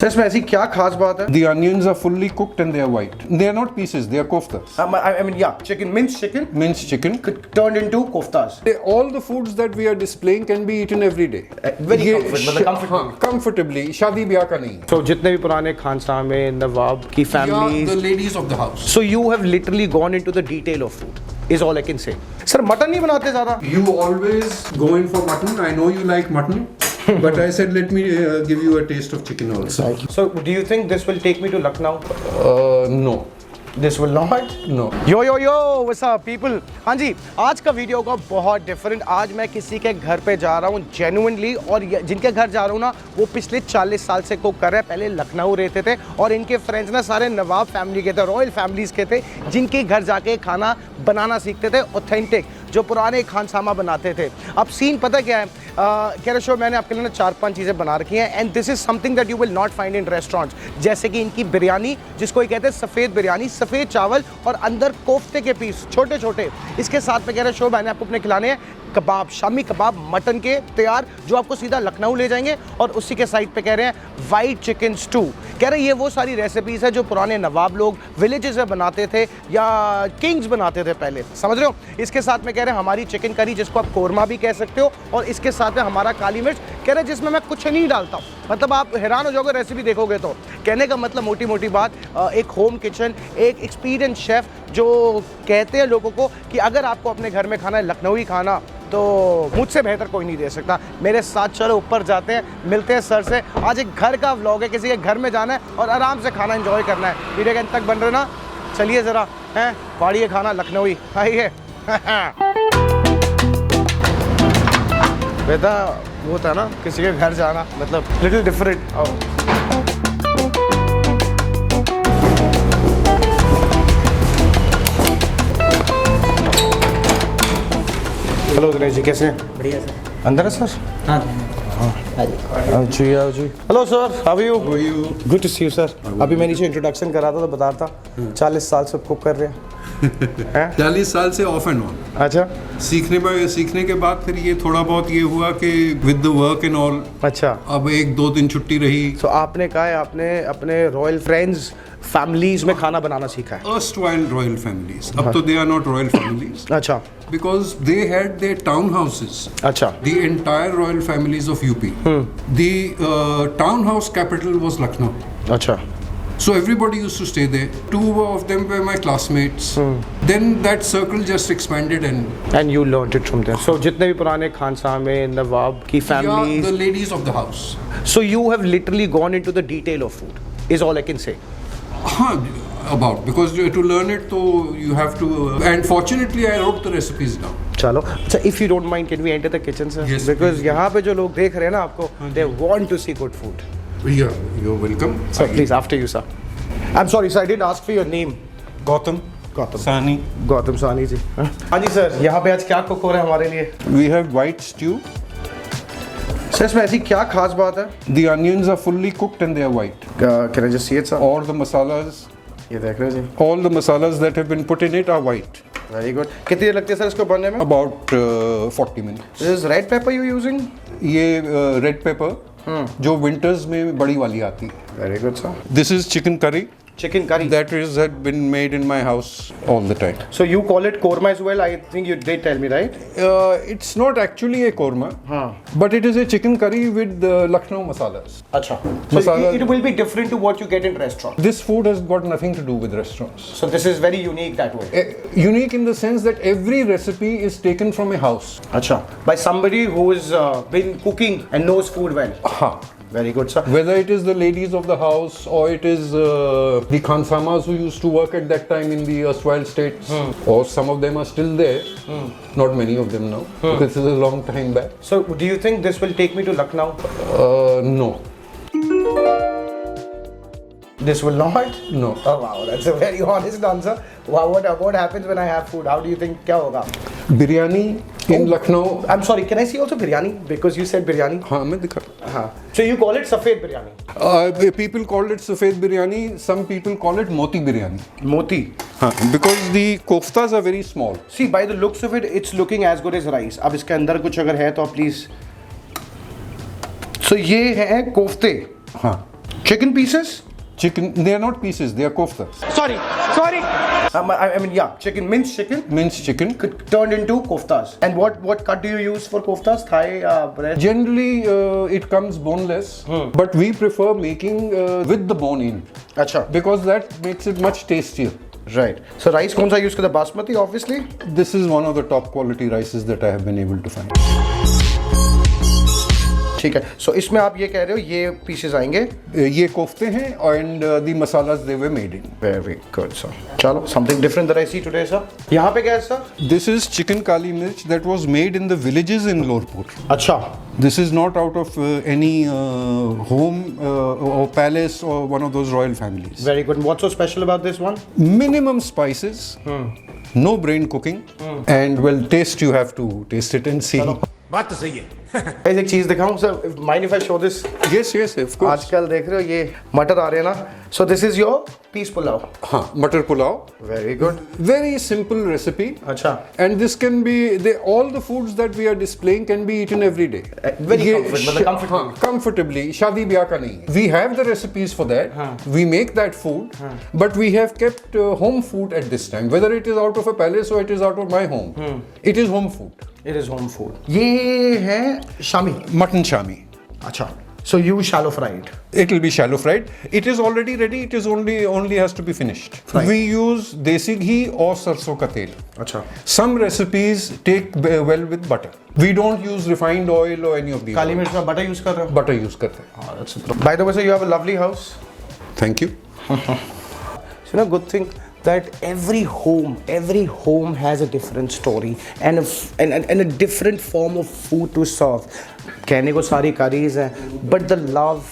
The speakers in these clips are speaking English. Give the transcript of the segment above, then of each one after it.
इसमें ऐसी क्या खास बात है? The onions are fully cooked and they are white. They are not pieces, they are koftas. I mean, yeah, chicken, minced chicken Minced chicken. turned into koftas. All the foods that we are displaying can be eaten every day. Very ये comfortable. हाँ, comfortably. शादी ब्याह का नहीं. So जितने भी पुराने खानसामे नवाब की Yeah, families. the ladies of the house. So you have literally gone into the detail of food. Is all I can say. Sir, mutton नहीं बनाते ज़्यादा? You always go in for mutton. I know you like mutton. But I said let me give you a taste of chicken also. So do you think this will take me to Lucknow? No. This will not? No. Yo yo yo what's up people? हाँ जी, आज का video का बहुत different. आज मैं किसी के घर पे जा रहा हूँ जेन्युइनली, और जिनके घर जा रहा हूँ ना वो पिछले 40 साल से कुक कर रहे हैं। पहले लखनऊ रहते थे और इनके फ्रेंड्स ना सारे नवाब फैमिली के थे, रॉयल फैमिलीज के थे, जिनके घर जाके खाना बनाना सीखते थे, ऑथेंटिक जो पुराने खानसामा बनाते थे। अब सीन पता क्या है, कह रहे शो मैंने आपके लिए ना 4-5 चीज़ें बना रखी हैं, and this is something that you will not find in restaurants. जैसे कि इनकी बिरयानी, जिसको ये कहते हैं सफ़ेद बिरयानी, सफ़ेद चावल और अंदर कोफ्ते के पीस छोटे छोटे। इसके साथ में कह रहे शो मैंने आपको अपने खिलाने हैं कबाब, शामी कबाब मटन के तैयार, जो आपको सीधा लखनऊ ले जाएंगे। और उसी के साइड पे कह रहे हैं वाइट चिकन स्टू। कह रहे हैं ये वो सारी रेसिपीज़ है जो पुराने नवाब लोग विलेजेस में बनाते थे या किंग्स बनाते थे पहले, समझ रहे हो। इसके साथ में कह रहे हैं हमारी चिकन करी, जिसको आप कोरमा भी कह सकते हो, और इसके साथ में हमारा काली मिर्च, कह रहे हैं जिसमें मैं कुछ नहीं डालता हूँ। मतलब आप हैरान हो जाओगे रेसिपी देखोगे तो। कहने का मतलब मोटी मोटी बात, एक होम किचन, एक एक्सपीरियंस शेफ़ जो कहते हैं लोगों को कि अगर आपको अपने घर में खाना है लखनऊई खाना, तो मुझसे बेहतर कोई नहीं दे सकता। मेरे साथ चलो ऊपर जाते हैं, मिलते हैं सर से। आज एक घर का व्लॉग है, किसी के घर में जाना है और आराम से खाना एंजॉय करना है। वीडियो के अंत तक बन रहे ना, चलिए ज़रा हैं फाड़िए खाना लखनऊई, आइए। बेटा वो था ना किसी के घर जाना, मतलब little different. Hello Dinesh ji, कैसे हैं? बढ़िया सर। अंदर है सर? हाँ जी आओ जी। Hello sir, how are you? Good to see you sir. अभी मैं नीचे इंट्रोडक्शन कर रहा था तो बता रहा था 40 साल से कुक कर रहे हैं। 40 साल से ऑफ एंड ऑन। अच्छा सीखने के बाद फिर ये थोड़ा बहुत ये हुआ कि with the work and all, अच्छा, अब 1-2 दिन छुट्टी रही। तो आपने कहा है आपने अपने रॉयल फ्रेंड्स फैमिलीज में खाना बनाना सीखा है। Erstwhile royal families. अब तो they are not royal families. अच्छा Because they had their townhouses. अच्छा The entire royal families of UP. The townhouse capital was Lucknow. अच्छा So everybody used to stay there. 2 of them were my classmates. Then that circle just expanded and and you learned it from there. So जितने भी पुराने खानसामे नवाब की yeah, the families, ladies of the house. So you have literally gone into the detail of food, is all I can say. Huh, about because to learn it, so you have to. And fortunately, I wrote the recipes down. चलो अच्छा, if you don't mind can we enter the kitchen sir? Yes, because please. यहाँ पे जो लोग देख रहे हैं ना आपको, they want to see good food. Yeah, you're welcome. Sir please after you sir. I am sorry sir, I didn't ask for your name. Gautam. Gautam Sani. Gautam Sani ji. हाँ जी सर, यहाँ पे आज क्या कुक हो रहा है हमारे लिए? We have white stew. Sir इसमें ऐसी क्या खास बात है? The onions are fully cooked and they are white. Can I just see it sir? All the masalas, ये देख रहे हो जी, all the masalas that have been put in it are white. Very good. कितनी देर लगती है sir इसको बनने में? About 40 minutes. This is red pepper you using? ये रेड पेपर जो विंटर्स में बड़ी वाली आती है। Very good sir. This is chicken curry chicken curry, that is had been made in my house all the time. so you call it korma as well, I think you did tell me, right? It's not actually a korma, हाँ but it is a chicken curry with Lucknow masalas. अच्छा, so Masala- it will be different to what you get in restaurant. This food has got nothing to do with restaurants. So this is very unique that way. Unique in the sense that every recipe is taken from a house. अच्छा, by somebody who has been cooking and knows food well. Ha. Very good sir. Whether it is the ladies of the house or it is the Khansamas who used to work at that time in the erstwhile states, or some of them are still there. Not many of them now. This is a long time back. So do you think this will take me to Lucknow? No. This will not? No. Oh wow, that's a very honest answer. Wow, what happens when I have food? How do you think क्या होगा? Biryani in Lucknow. I'm sorry, can I see also biryani? Because you said biryani. हाँ मैं दिखा. हाँ. So you call it सफेद biryani? People call it safed biryani. Some people call it moti biryani. Moti. हाँ, because the koftas are very small. See, by the looks of it, it's looking as good as rice. अब इसके अंदर कुछ अगर है तो please. So ये है कोफ्ते। हाँ. Chicken pieces? Chicken, they are not pieces, they are koftas. Sorry. I mean, yeah, chicken, minced chicken. Minced chicken. Turned into koftas. And what cut do you use for koftas? Thigh, breast? Generally, it comes boneless, but we prefer making with the bone in. Acha. Because that makes it much tastier. Right. So rice कौन सा use करते हैं? Basmati, obviously. This is one of the top quality rices that I have been able to find. ठीक है. So इसमें आप ये कह रहे हो ये pieces आएंगे? ये कोफ्ते हैं and the masalas they were made in. Very good, sir. चलो, something different that I see today, sir. यहाँ पे क्या है, sir? This is chicken kali mirch that was made in the villages in Lorpur. अच्छा. This is not out of any home or palace or one of those royal families. Very good. And what's so special about this one? Minimum spices, no brain cooking, and well, taste you have to taste it and see. बात तो सही है. Guys, एक चीज दिखाऊं sir. Mind if I show this? Yes, of course. आजकल देख रहे हो ये मटर आ रहे हैं ना. So this is your peas pulao. हाँ, मटर pulao. Very good. Very simple recipe. अच्छा. And this can be all the foods that we are displaying can be eaten every day. Very comfortable. हाँ, comfortably. शादी ब्याह का नहीं. We have the recipes for that. We make that food, but we have kept home food at this time. Whether it is out of a palace or it is out of my home, it is home food. It is home food. ये है Shami. Mutton shami. अच्छा. So you shallow fried. It will be shallow fried. It is already ready. It is only has to be finished. Fried. We use desi ghee or sarson ka tel. अच्छा. Some recipes take well with butter. We don't use refined oil or any of these. काली मिर्च में butter use कर रहे हो? Butter use करते हैं. That's it. By the way, sir, you have a lovely house. Thank you. So, you know, good thing that every home has a different story and a different form of food to serve. कहने को सारी curries हैं, but the love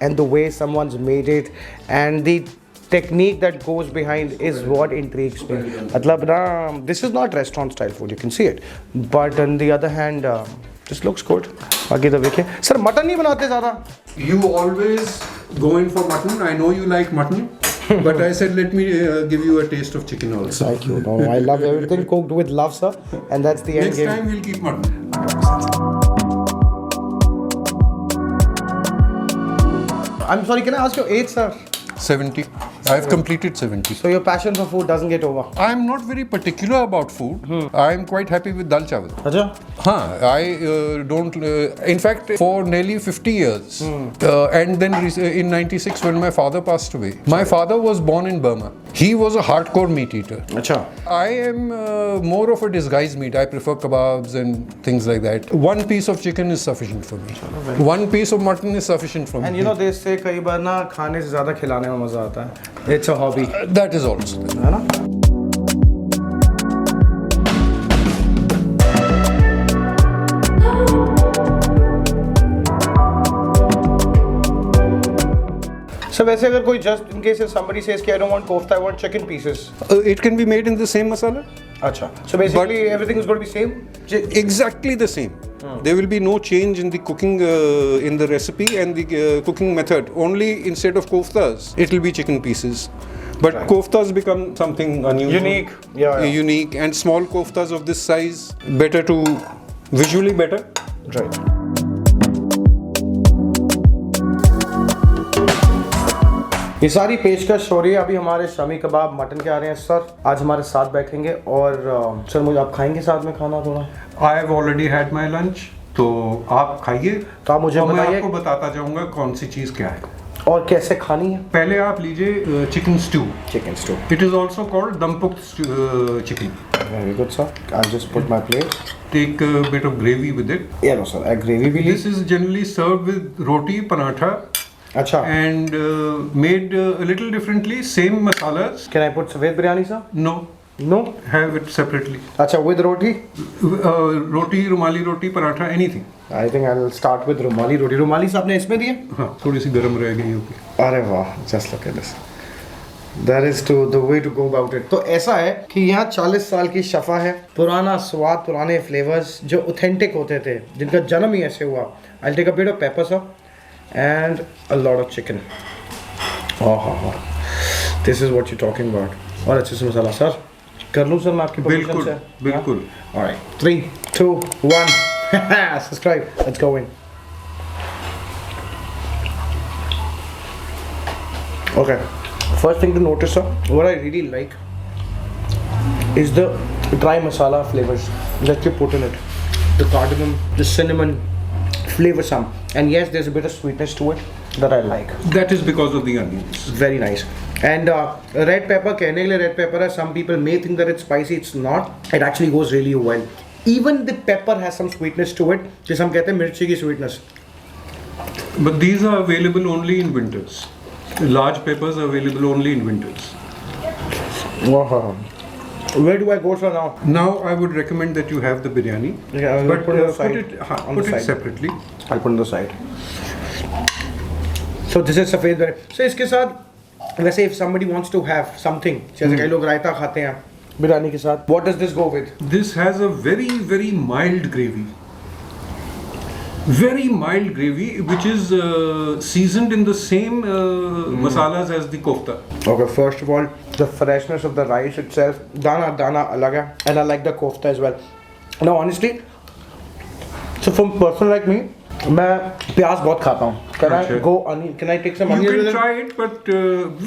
and the way someone's made it and the technique that goes behind is what intrigues me. मतलब ना, this is not restaurant style food, you can see it, but on the other hand, this looks good. आगे तो देखिए. Sir, mutton नहीं बनाते ज़्यादा? You always go in for mutton. I know you like mutton. But I said, let me give you a taste of chicken also. Thank you. No, I love everything cooked with love, sir. And that's the end Next game. time we'll keep mutton. I'm sorry, can I ask your age, sir? 70. I've completed 70. So your passion for food doesn't get over. I'm not very particular about food. I'm quite happy with dal chawal. अच्छा? I don't. In fact, for nearly 50 years, and then in '96 when my father passed away, my father was born in Burma. He was a hardcore meat eater. अच्छा. I am more of a disguised meat. I prefer kebabs and things like that. One piece of chicken is sufficient for me. One piece of mutton is sufficient for me. And you know, they say कई बार ना खाने से ज़्यादा खिलाने में मज़ा आता है. It's a hobby. That is also. है ना? So वैसे अगर कोई just in case if somebody says कि I don't want kofta, I want chicken pieces. It can be made in the same masala. अच्छा. So basically everything is going to be same? Exactly the same. There will be no change in the cooking in the recipe and the cooking method. Only instead of koftas, it will be chicken pieces. But koftas become something unusual. Unique. Yeah. Unique, and small koftas of this size, better to visually better. Right. ये सारी पेशकश हो रही है. अभी हमारे shami kebab mutton के आ रहे हैं सर. आज हमारे साथ बैठेंगे और सर मुझे आप खाएंगे साथ में खाना थोड़ा? I have already had my lunch. तो आप खाइए. तो आप मुझे मैं बताइए आपको बताता जाऊंगा कौन सी चीज़ क्या है और कैसे खानी है. पहले आप लीजिए chicken stew. Chicken stew. It is also called dampukht chicken. Very good sir. I'll just put my plate. Take a bit of gravy with it. Yeah no sir. Gravy भी This is generally served with roti, paratha. अच्छा. And made a little differently. Same masalas. Can I put सफेद biryani sir? No. No. Have it separately. अच्छा with roti? Roti, rumali roti, paratha, anything. I think I'll start with रुमाली रोटी. रुमाली से आपने इसमें दिए? हाँ, थोड़ी सी गर्म रह गई होगी. अरे वाह, just look at this. That is to the way to go about it. तो ऐसा है कि यहाँ 40 साल की शफा है. पुराना स्वाद, पुराने फ्लेवर्स जो ऑथेंटिक होते थे, जिनका जन्म ही ऐसे हुआ. I'll take a bit of pepper sir and a lot of chicken. Oh. This is what you're talking about. और अच्छे से मसाला सर. कर लूँ सर मैं आपकी बिल्कुल, बिल्कुल. All right. 3, 2, 1. Subscribe. Let's go in. Okay. First thing to notice, what I really like is the dry masala flavors that you put in it. The cardamom, the cinnamon, flavor some. And yes, there's a bit of sweetness to it that I like. That is because of the onions. Very nice. And red pepper, कहने के लिए red pepper है. Some people may think that it's spicy. It's not. It actually goes really well. Even the pepper has some sweetness to it. जिसे हम कहते हैं मिर्ची की sweetness. But these are available only in winters. Large peppers are available only in winters. Wow. Where do I go for now? Now I would recommend that you have the biryani. Yeah, I'll but put it aside. put it separately. I'll put it on the side. So this is सफेद biryani. So इसके साथ वैसे if somebody wants to have something, जैसे कई लोग रायता खाते हैं बिरयानी के साथ, what does this go with? This has a very mild gravy. Very mild gravy, which is seasoned in the same masalas as the kofta. Okay, first of all, the freshness of the rice itself, dana alag hai, and I like the kofta as well. Now honestly, so from a person like me, मैं प्याज बहुत खाता हूँ. Can I Okay. go onion? Can I take some You onion can with it? try it, but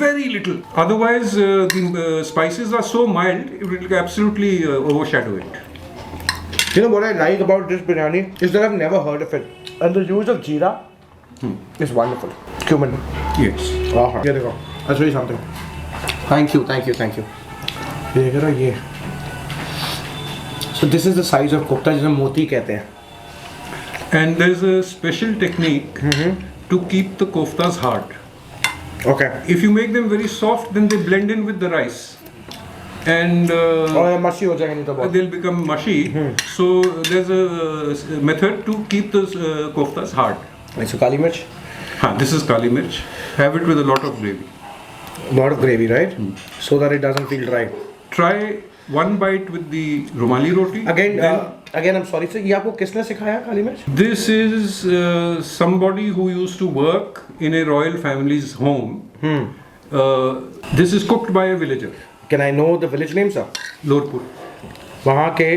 very little. Otherwise, the spices are so mild, it will absolutely overshadow it. You know what I like about this biryani is that I've never heard of it, and the use of jeera is wonderful. Cumin. Yes. ये देखो, I'll show you something. Thank you. ये करो ये. So this is the size of kofta जिसे मोती कहते हैं. And there's a special technique to keep the koftas hard. Okay. If you make them very soft, then they blend in with the rice. And और ये मशी हो जाएंगे नहीं तो बहुत. they'll become mushy. So there's a method to keep the koftas hard. So काली मिर्च. This is kali mirch. Have it with a lot of gravy. Lot of gravy, right? So that it doesn't feel dry. Try one bite with the rumali roti. Again, I'm sorry. So ये आपको किसने सिखाया काली मिर्च? This is somebody who used to work in a royal family's home. This is cooked by a villager. Can I know the village name, sir? Lorpur. वहाँ के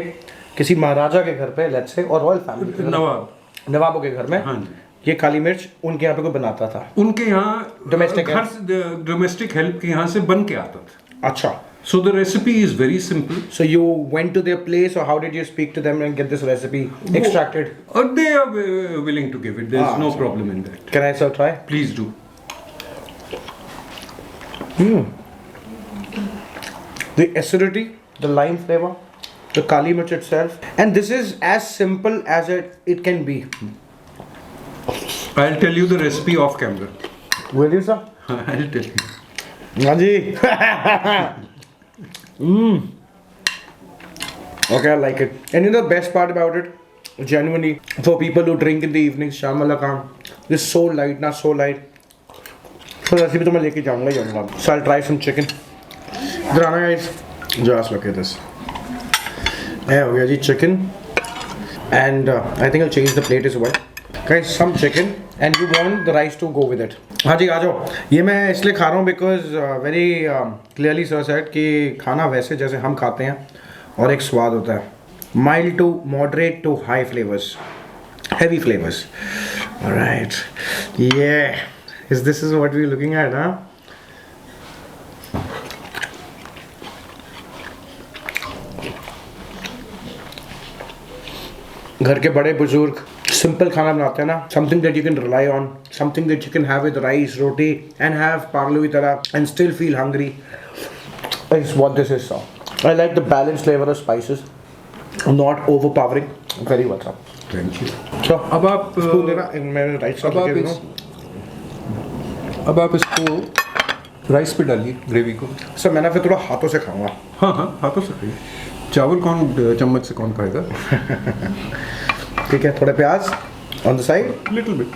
किसी महाराजा के घर पे, let's say, और रॉयल फैमिली के घर, नवाब. नवाबों के घर में, हाँ जी. ये काली मिर्च उनके यहाँ पे कोई बनाता था. उनके यहाँ Domestic घर से डोमेस्टिक हेल्प के यहाँ से बन के आता था. अच्छा. So the recipe is very simple. So you went to their place, or how did you speak to them and get this recipe extracted? They are willing to give it. There's no problem in that. Can I sir try? Please do. The acidity, the lime flavor, the kali mirch itself, and this is as simple as it can be. I'll tell you the recipe off camera. Will you, sir? I'll tell you. हाँ जी. Okay, I like it. And you know the best part about it, genuinely, for people who drink in the evenings, sham wala kaam, this is so light, na so light. So recipe तो मैं लेके जाऊँगा ही जाऊँगा. So I'll try some chicken. इधर आना guys. Just look at this. ये हो गया जी chicken. And I think I'll change the plate as well. Guys, some chicken and you want the rice to go with it. हाँ जी आ जाओ. ये मैं इसलिए खा रहा हूँ because very clearly sir said कि खाना वैसे जैसे हम खाते हैं और एक स्वाद होता है. Mild to moderate to high flavors, heavy flavors. All right. Yeah. This is what we're looking at, huh? घर के बड़े बुजुर्ग सिंपल खाना बनाते हैं ना, something that you can rely on, something that you can have with rice, roti and have पागलू की तरह and still feel hungry is what this is. So I like the balance flavour of spices, not overpowering, very well sir. Thank you. So अब आप spoon देना, मैं rice अब आप इसको राइस पे डालिए ग्रेवी को. सर मैं ना फिर थोड़ा हाथों से खाऊंगा. हाँ हाथों से खाइए. चावल कौन चम्मच से कौन खाएगा. ठीक है, थोड़े प्याज on the side. Little bit.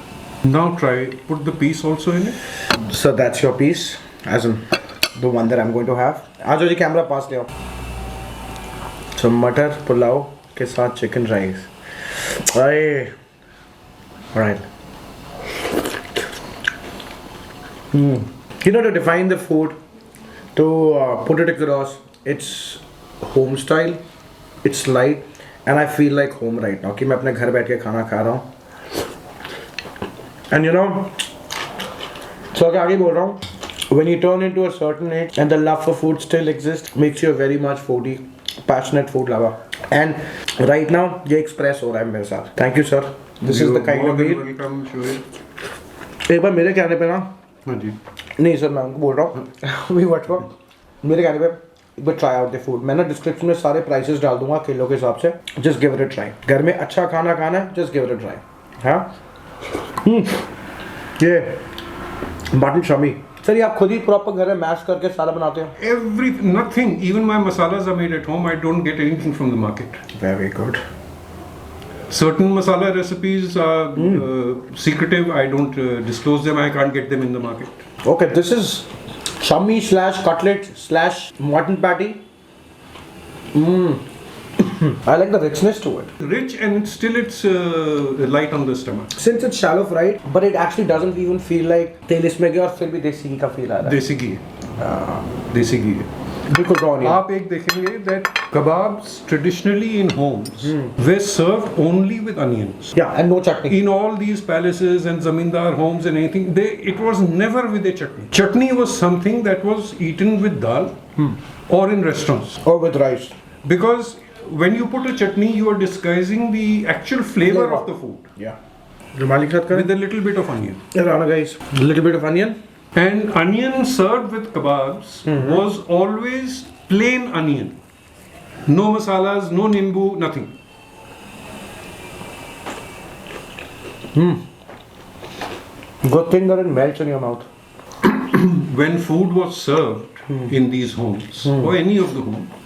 Now try put the piece also in it. So that's your piece, as in the one that I'm going to have. आ जाओ जी, कैमरा पास ले आओ. So मटर पुलाव के साथ chicken rice. Alright. You know, to define the food, to put it across, it's home style, it's light, and I feel like home right now. कि मैं अपने घर बैठ के खाना खा रहा हूँ. And you know, so आगे बोल रहा हूँ, When you turn into a certain age and the love for food still exists, makes you a very much foodie, passionate food lover. And right now ये express हो रहा है मेरे साथ. Thank you sir. This is the kind of meal. Welcome, Shoaib. एक बार मेरे कहने पे ना, हाँ जी. नहीं सर मैं उनको बोल रहा हूँ we what for मेरे कहने पे एक बार ट्राई आउट द फूड. मैं ना डिस्क्रिप्शन में सारे प्राइसेस डाल दूंगा किलो के हिसाब से. Just give it a try. घर में अच्छा खाना खाना है, just give it a try. हाँ ये मटन शमी सर, ये आप खुद ही प्रॉपर घर में मैश करके सारा बनाते हो? Nothing. Even my masalas are made at home. I don't get anything from the market. Very good. Certain masala recipes are secretive. I don't disclose them. I can't get them in the market. Okay, this is shami slash cutlet slash mutton patty. I like the richness to it. Rich and still it's light on the stomach. Since it's shallow fried, but it actually doesn't even feel like तेल इसमें गया और फिर भी देसी घी का feel आ रहा है. देसी घी. देसी घी. बिल्कुल raw नहीं. आप एक देखेंगे that kebabs traditionally in homes were served only with onions. Yeah, and no chutney. In all these palaces and zamindar homes and anything, it was never with a chutney. Chutney was something that was eaten with dal or in restaurants. Or with rice. Because when you put a chutney, you are disguising the actual flavor of the food Yeah. रुमाली के साथ करें? with a little bit of onion. Rana guys, a little bit of onion. And onion served with kebabs was always plain onion. No masalas, no nimbu, nothing. Good thing that it melts in your mouth. When food was served in these homes or any of the homes,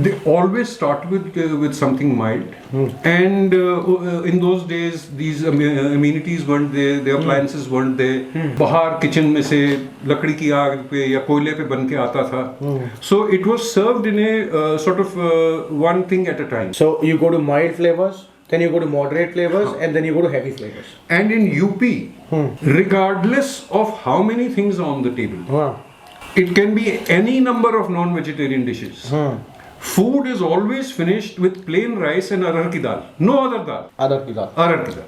they always start with something mild. And in those days, these amenities weren't there, the appliances weren't there. बाहर kitchen में से लकड़ी की आग पे या कोयले पे बन के आता था. So it was served in a sort of one thing at a time. So you go to mild flavors, then you go to moderate flavors, and then you go to heavy flavors. And in UP, regardless of how many things are on the table, Wow. it can be any number of non-vegetarian dishes. Food is always finished with plain rice and अरहर की दाल. No other dal. अदरक की दाल. अरहर की दाल.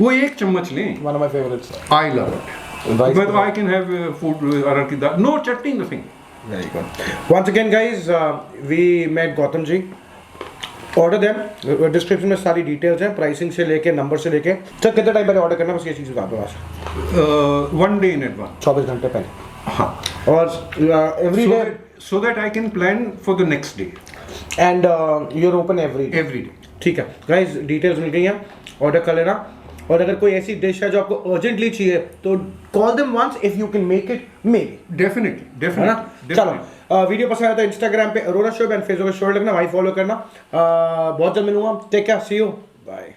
वो एक चम्मच लें. One of my favorites. I love it. Rice But dal. I can have food with अरहर की दाल. No chutney, nothing. Very good. Once again, guys, we met Gautam ji. Order them. Description में सारी details हैं. Pricing से लेके number से लेके. Sir कितने time पहले order करना है, बस ये चीज़ बता दो आज. 1 day in advance. 24 घंटे पहले. हाँ. और every day. So that I can plan for the next day. And you're open every day. Every day. ठीक है. Guys, details मिल गई हैं. Order कर लेना. और अगर कोई ऐसी डिश है जो आपको urgently चाहिए तो call them once if you can make it maybe. Definitely. है Definitely. ना? चलो वीडियो पसंद आया तो इंस्टाग्राम पे अरोरा शोएब एंड फेसबुक पे शोएब लिखना, वहीं फॉलो करना. बहुत जल्द मिलूंगा. Take care. See you. Bye.